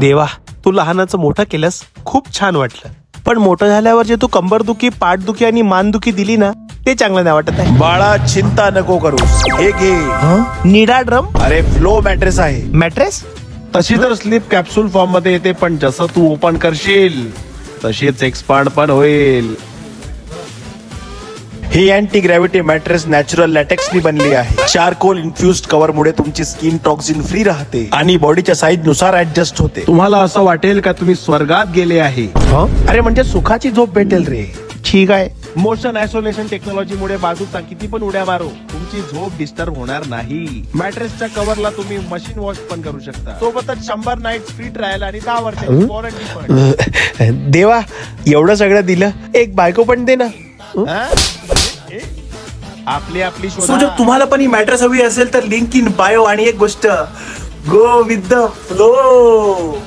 देवा, तू लहानाचं मोठं केलंस, खूप छान वाटलं. पण मोठं झाल्यावर जे तू कंबरदुखी, पाठदुखी आणि मानदुखी दिली ना, ते चांगलं नाही वाटत आहे. बाळा चिंता नको करूस, हे घे. निडा ड्रम. अरे फ्लो मॅट्रेस आहे. मॅट्रेस? तशी तर स्लीप कॅप्सूल फॉर्म मध्ये येते, पण जसं तू ओपन करशील तशीच एक्सपांड पण होईल. ही अँटी ग्रॅव्हिटी मॅट्रेस नॅचरल लॅटेक्सनी बनली आहे. चारकोल इन्फ्युज्ड कव्हर मुळे तुमची स्किन टॉक्सिन फ्री राहते आणि बॉडीच्या साईज नुसार ऍडजस्ट होते. तुम्हाला असं वाटेल का तुम्ही स्वर्गात गेले आहे. अरे म्हणजे सुखाची झोप भेटेल रे. ठीक आहे. मोशन आयसोलेशन टेक्नॉलॉजी मुळे बाजूचा किती पण उड्या मारो, तुमची झोप डिस्टर्ब होणार नाही. मॅट्रेसच्या कव्हरला तुम्ही मशीन वॉश पण करू शकता. सोबतच 100 नाईट फ्री ट्रायल आणि 10 वर्षांची वॉरंटी पण. देवा, एवढं सगळं दिलं, एक बायको पण दे ना. आपली सो जर तुम्हाला पण ही मॅट्रेस हवी असेल तर लिंक इन बायो. आणि एक गोष्ट, गो विथ द फ्लो.